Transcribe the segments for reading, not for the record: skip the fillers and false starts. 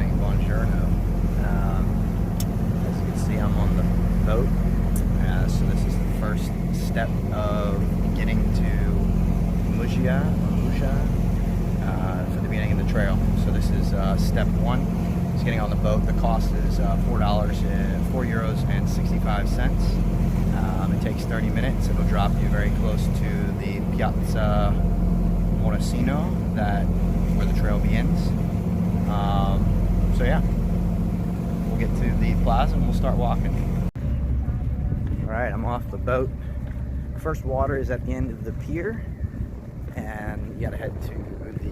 morning, buongiorno. As you can see, I'm on the boat. So this is the first step of getting to Muggia for the beginning of the trail. So this is step one. It's getting on the boat. The cost is €4.65. It takes 30 minutes. It'll drop you very close to the Piazza Morosino, where the trail begins. So yeah, we'll get to the plaza and we'll start walking. Alright, I'm off the boat. First water is at the end of the pier, and you gotta head to the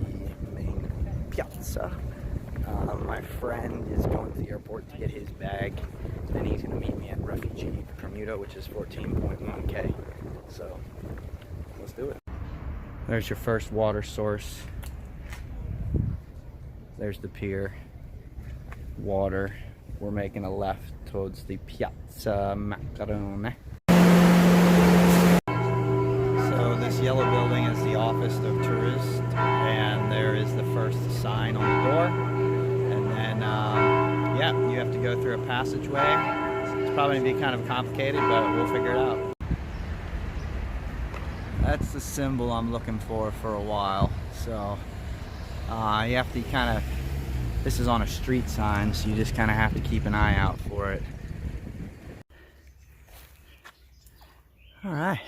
main piazza. My friend is going to the airport to get his bag, then he's gonna meet me at Refugio, Premuda, which is 14.1K. So let's do it. There's your first water source. There's the pier. Water. We're making a left towards the Piazza Marconi. So this yellow building is the Office of Tourist, and there is the first sign on the door. And then, yeah, you have to go through a passageway. It's probably going to be kind of complicated, but we'll figure it out. That's the symbol I'm looking for a while. So you have to kind of, this is on a street sign, so you just kind of have to keep an eye out for it. All right.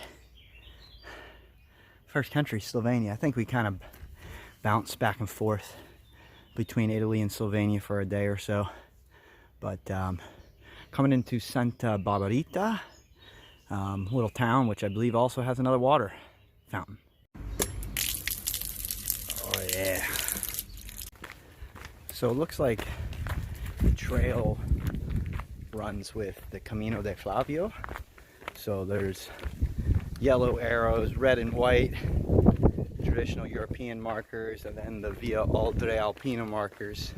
First country, Slovenia. I think we kind of bounced back and forth between Italy and Slovenia for a day or so. But coming into Santa Barbarita, little town, which I believe also has another water fountain. Oh yeah. So it looks like the trail runs with the Camino de Flavio. So there's yellow arrows, red and white, traditional European markers, and then the Via Alpina markers.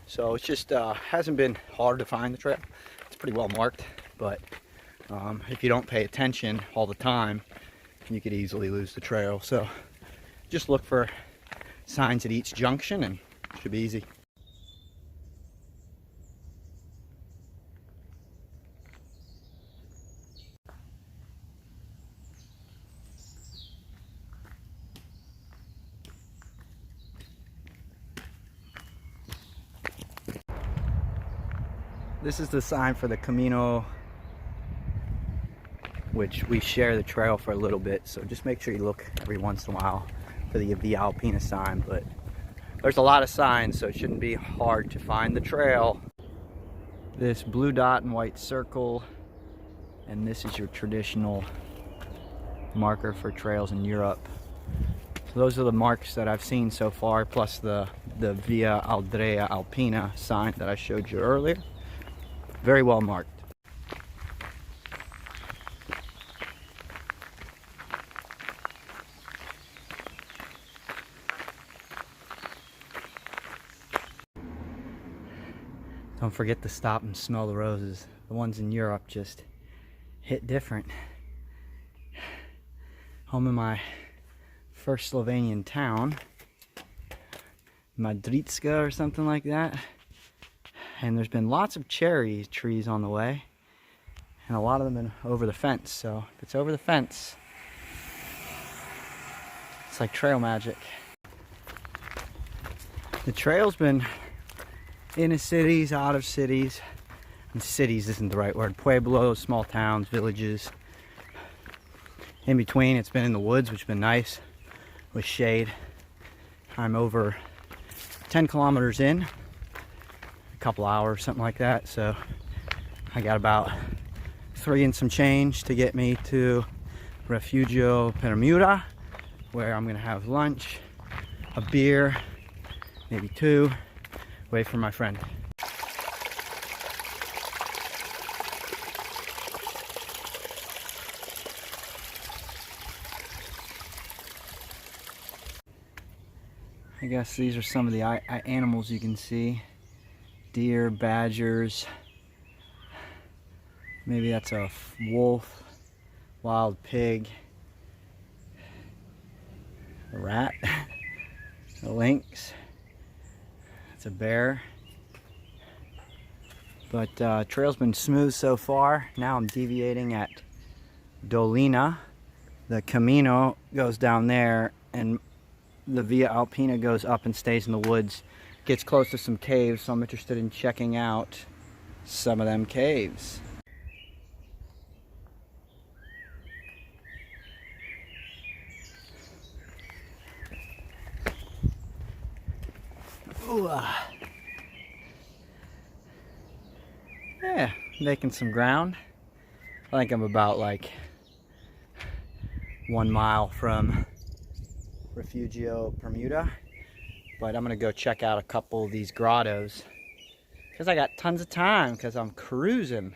So it's just hasn't been hard to find the trail. It's pretty well marked, but if you don't pay attention all the time, you could easily lose the trail. So just look for signs at each junction and it should be easy. This is the sign for the Camino, which we share the trail for a little bit, so just make sure you look every once in a while for the Via Alpina sign. But there's a lot of signs, so it shouldn't be hard to find the trail. This blue dot and white circle, and this is your traditional marker for trails in Europe. So those are the marks that I've seen so far, plus the Via Alpina sign that I showed you earlier. Very well marked. Don't forget to stop and smell the roses. The ones in Europe just hit different. Home in my first Slovenian town, Madritska or something like that. And there's been lots of cherry trees on the way, and a lot of them been over the fence. So if it's over the fence, it's like trail magic. The trail's been in the cities, out of cities, and cities isn't the right word, pueblos, small towns, villages. In between, it's been in the woods, which has been nice with shade. I'm over 10 kilometers in, a couple hours, something like that. So I got about 3 and some change to get me to Refugio Premuda, where I'm gonna have lunch, a beer, maybe 2, wait for my friend. I guess these are some of the animals you can see. Deer, badgers, maybe that's a wolf, wild pig, a rat, a lynx, that's a bear, But trail's been smooth so far. Now I'm deviating at Dolina. The Camino goes down there, and the Via Alpina goes up and stays in the woods. Gets close to some caves, so I'm interested in checking out some of them caves. Ooh, yeah, making some ground. I think I'm about like 1 mile from Refugio, Premuda, but I'm gonna go check out a couple of these grottos because I got tons of time because I'm cruising.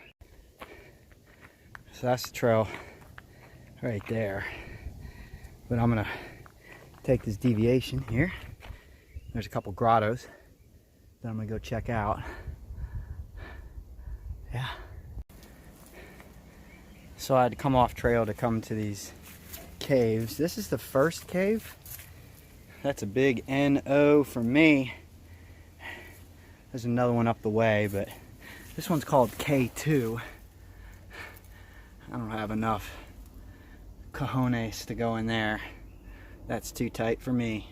So that's the trail right there. But I'm gonna take this deviation here. There's a couple grottos that I'm gonna go check out. Yeah. So I had to come off trail to come to these caves. This is the first cave. That's a big NO for me. There's another one up the way, but this one's called K2. I don't have enough cojones to go in there. That's too tight for me.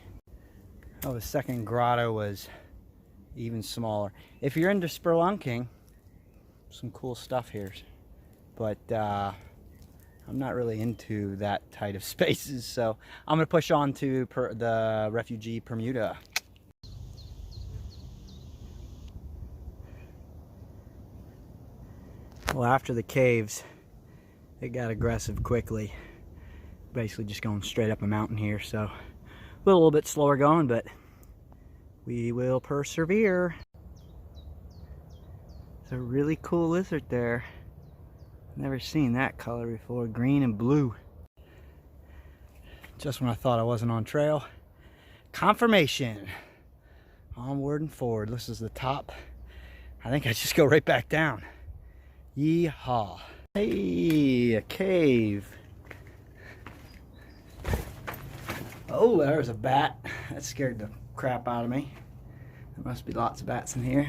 Oh, the second grotto was even smaller. If you're into spelunking, some cool stuff here. But I'm not really into that tight of spaces, so I'm gonna push on to the Refugio Premuda. Well, after the caves, it got aggressive quickly. Basically just going straight up a mountain here, so a little bit slower going, but we will persevere. It's a really cool lizard there. Never seen that color before, green and blue. Just when I thought I wasn't on trail, confirmation. Onward and forward. This is the top. I think I just go right back down. Yeehaw. Hey, a cave. Oh, there's a bat. That scared the crap out of me. There must be lots of bats in here.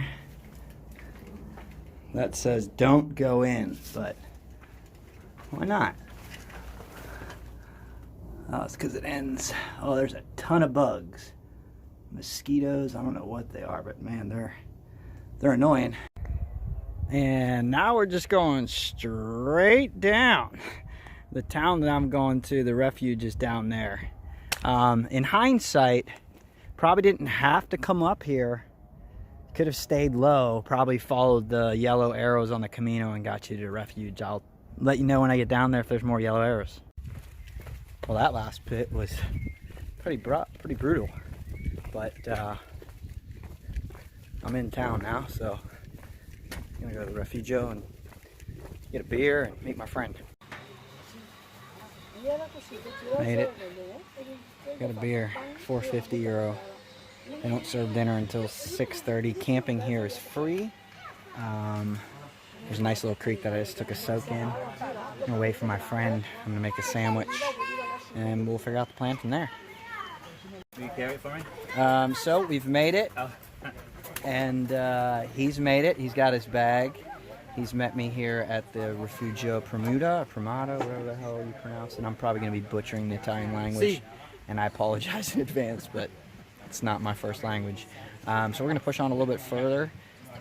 That says don't go in, but why not? Oh, it's because it ends. Oh, there's a ton of bugs. Mosquitoes, I don't know what they are, but man, they're annoying. And now we're just going straight down. The town that I'm going to, the refuge, is down there. In hindsight, probably didn't have to come up here. Could have stayed low, probably followed the yellow arrows on the Camino and got you to the refuge. I'll let you know when I get down there if there's more yellow arrows. Well, that last pit was pretty brutal, but I'm in town now, so I'm gonna go to the Refugio and get a beer and meet my friend. Made it. Got a beer, €4.50. They don't serve dinner until 6:30. Camping here is free. There's a nice little creek that I just took a soak in. I'm gonna wait for my friend. I'm gonna make a sandwich, and we'll figure out the plan from there. Will you carry it for me? So we've made it, and he's made it. He's got his bag. He's met me here at the Refugio Premuda, or Premuda, whatever the hell you pronounce it. I'm probably going to be butchering the Italian language, and I apologize in advance, but it's not my first language. So we're going to push on a little bit further.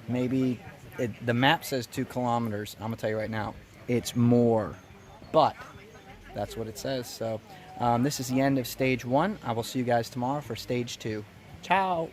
Maybe, the map says 2 kilometers. I'm going to tell you right now, it's more, but that's what it says. So this is the end of stage 1. I will see you guys tomorrow for stage 2. Ciao!